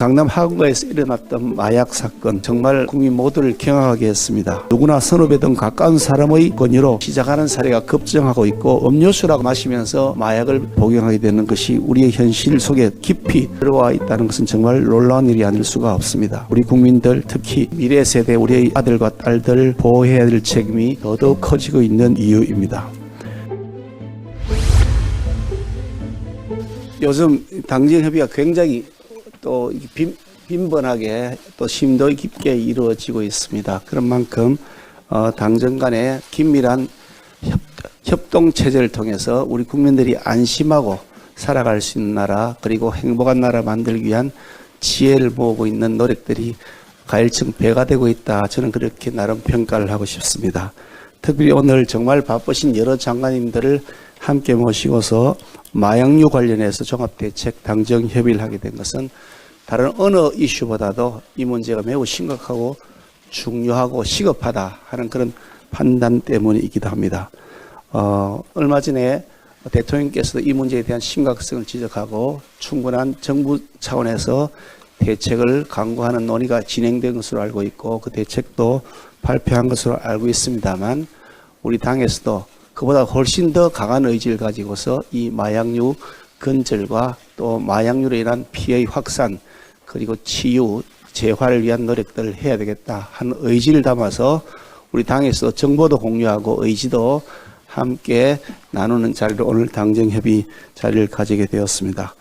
강남 하구가에서 일어났던 마약 사건, 정말 국민 모두를 경악하게 했습니다. 누구나 선후배 등 가까운 사람의 권유로 시작하는 사례가 급증하고 있고, 음료수라고 마시면서 마약을 복용하게 되는 것이 우리의 현실 속에 깊이 들어와 있다는 것은 정말 놀라운 일이 아닐 수가 없습니다. 우리 국민들, 특히 미래 세대 우리의 아들과 딸들을 보호해야 될 책임이 더더욱 커지고 있는 이유입니다. 요즘 당정협의가 굉장히 또 빈번하게 또 심도 깊게 이루어지고 있습니다. 그런 만큼 당정 간의 긴밀한 협동 체제를 통해서 우리 국민들이 안심하고 살아갈 수 있는 나라, 그리고 행복한 나라 만들기 위한 지혜를 모으고 있는 노력들이 가일층 배가 되고 있다. 저는 그렇게 나름 평가를 하고 싶습니다. 특별히 오늘 정말 바쁘신 여러 장관님들을 함께 모시고서 마약류 관련해서 종합대책 당정 협의를 하게 된 것은 다른 어느 이슈보다도 이 문제가 매우 심각하고 중요하고 시급하다 하는 그런 판단 때문이기도 합니다. 얼마 전에 대통령께서도 이 문제에 대한 심각성을 지적하고 충분한 정부 차원에서 대책을 강구하는 논의가 진행된 것으로 알고 있고, 그 대책도 발표한 것으로 알고 있습니다만, 우리 당에서도 그보다 훨씬 더 강한 의지를 가지고서 이 마약류 근절과 또 마약류로 인한 피해의 확산, 그리고 치유, 재활을 위한 노력들을 해야 되겠다 하는 의지를 담아서 우리 당에서 정보도 공유하고 의지도 함께 나누는 자리로 오늘 당정협의 자리를 가지게 되었습니다.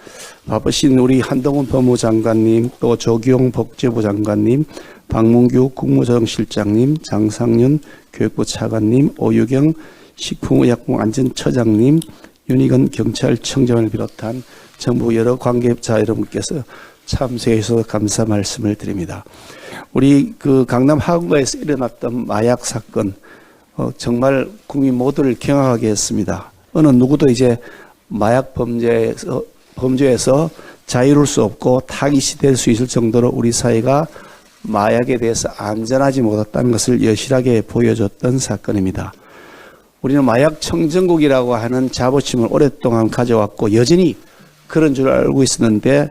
바쁘신 우리 한동훈 법무장관님, 또 조기용 복지부 장관님, 박문규 국무조정실장님, 장상윤 교육부 차관님, 오유경 식품의약품안전처장님, 윤희건 경찰청장을 비롯한 정부 여러 관계자 여러분께서 참석해 주셔서 감사 말씀을 드립니다. 우리 강남 하구가에서 일어났던 마약 사건, 정말 국민 모두를 경악하게 했습니다. 어느 누구도 이제 마약 범죄에서 자유로울 수 없고 타깃이 될 수 있을 정도로 우리 사회가 마약에 대해서 안전하지 못했다는 것을 여실하게 보여줬던 사건입니다. 우리는 마약 청정국이라고 하는 자부심을 오랫동안 가져왔고 여전히 그런 줄 알고 있었는데,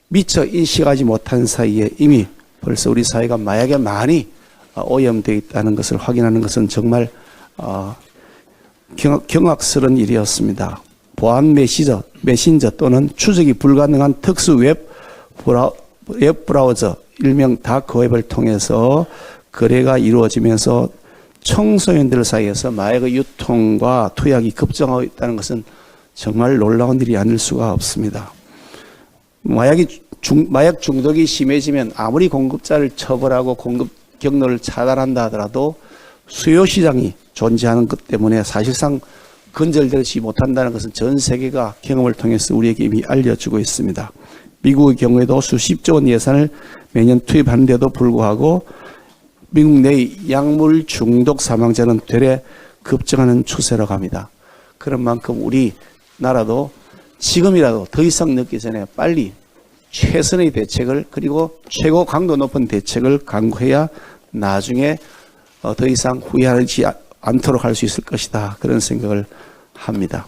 미처 인식하지 못한 사이에 이미 벌써 우리 사회가 마약에 많이 오염되어 있다는 것을 확인하는 것은 정말 경악스러운 일이었습니다. 보안 메신저 또는 추적이 불가능한 특수 웹 브라우저, 일명 다크웹을 통해서 거래가 이루어지면서 청소년들 사이에서 마약의 유통과 투약이 급증하고 있다는 것은 정말 놀라운 일이 아닐 수가 없습니다. 마약 중독이 심해지면 아무리 공급자를 처벌하고 공급 경로를 차단한다 하더라도 수요 시장이 존재하는 것 때문에 사실상 근절되지 못한다는 것은 전 세계가 경험을 통해서 우리에게 이미 알려주고 있습니다. 미국의 경우에도 수십조 원 예산을 매년 투입하는데도 불구하고 미국 내의 약물 중독 사망자는 되레 급증하는 추세로 갑니다. 그런 만큼 우리나라도 지금이라도 더 이상 늦기 전에 빨리 최선의 대책을, 그리고 최고 강도 높은 대책을 강구해야 나중에 더 이상 후회하지 않도록 할 수 있을 것이다, 그런 생각을 합니다.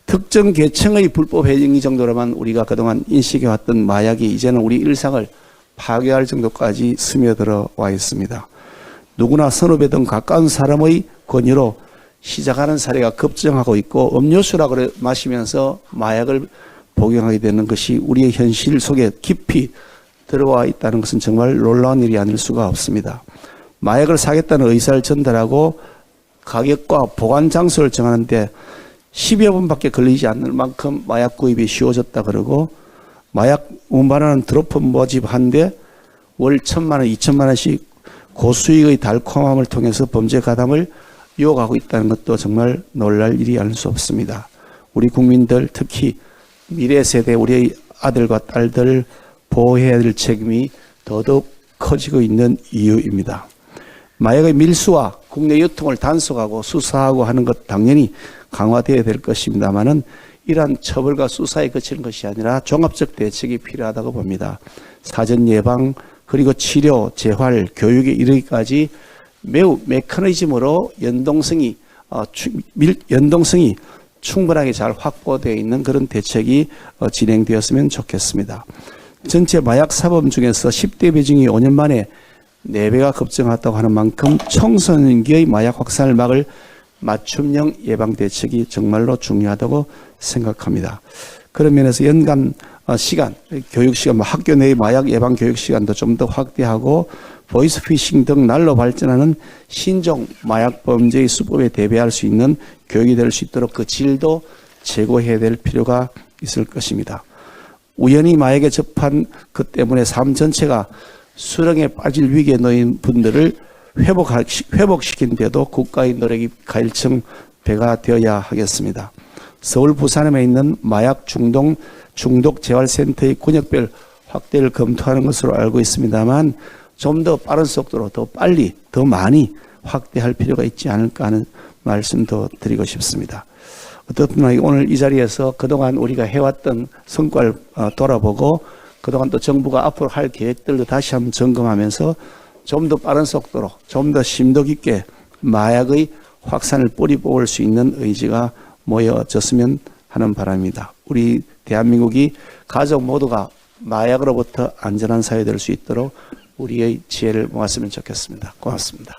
특정 계층의 불법 행위 정도로만 우리가 그동안 인식해왔던 마약이 이제는 우리 일상을 파괴할 정도까지 스며들어 와 있습니다. 누구나 선후배 등 가까운 사람의 권유로 시작하는 사례가 급증하고 있고, 음료수라고 마시면서 마약을 복용하게 되는 것이 우리의 현실 속에 깊이 들어와 있다는 것은 정말 놀라운 일이 아닐 수가 없습니다. 마약을 사겠다는 의사를 전달하고 가격과 보관 장소를 정하는데 10여 분밖에 걸리지 않을 만큼 마약 구입이 쉬워졌다 그러고, 마약 운반하는 드로퍼 모집하는데 월 1,000만 원, 2,000만 원씩 고수익의 달콤함을 통해서 범죄 가담을 유혹하고 있다는 것도 정말 놀랄 일이 아닐 수 없습니다. 우리 국민들, 특히 미래 세대 우리의 아들과 딸들을 보호해야 될 책임이 더더욱 커지고 있는 이유입니다. 마약의 밀수와 국내 유통을 단속하고 수사하고 하는 것 당연히 강화되어야 될 것입니다만은, 이러한 처벌과 수사에 그치는 것이 아니라 종합적 대책이 필요하다고 봅니다. 사전 예방, 그리고 치료, 재활, 교육에 이르기까지 매우 메커니즘으로 연동성이 충분하게 잘 확보되어 있는 그런 대책이 진행되었으면 좋겠습니다. 전체 마약 사범 중에서 10대 비중이 5년 만에 4배가 급증했다고 하는 만큼 청소년기의 마약 확산을 막을 맞춤형 예방 대책이 정말로 중요하다고 생각합니다. 그런 면에서 연간 시간, 교육 시간, 학교 내의 마약 예방 교육 시간도 좀 더 확대하고 보이스피싱 등 날로 발전하는 신종 마약 범죄의 수법에 대비할 수 있는 교육이 될 수 있도록 그 질도 제고해야 될 필요가 있을 것입니다. 우연히 마약에 접한 것 때문에 삶 전체가 수렁에 빠질 위기에 놓인 분들을 회복시킨 데도 국가의 노력이 가일층 배가 되어야 하겠습니다. 서울 부산에 있는 마약 중독 재활센터의 군역별 확대를 검토하는 것으로 알고 있습니다만 좀 더 빠른 속도로 더 빨리 더 많이 확대할 필요가 있지 않을까 하는 말씀도 드리고 싶습니다. 어떻든 오늘 이 자리에서 그동안 우리가 해왔던 성과를 돌아보고 그동안 또 정부가 앞으로 할 계획들도 다시 한번 점검하면서 좀 더 빠른 속도로 좀 더 심도 깊게 마약의 확산을 뿌리 뽑을 수 있는 의지가 모여졌으면 하는 바람입니다. 우리 대한민국이 가족 모두가 마약으로부터 안전한 사회 될 수 있도록 우리의 지혜를 모았으면 좋겠습니다. 고맙습니다.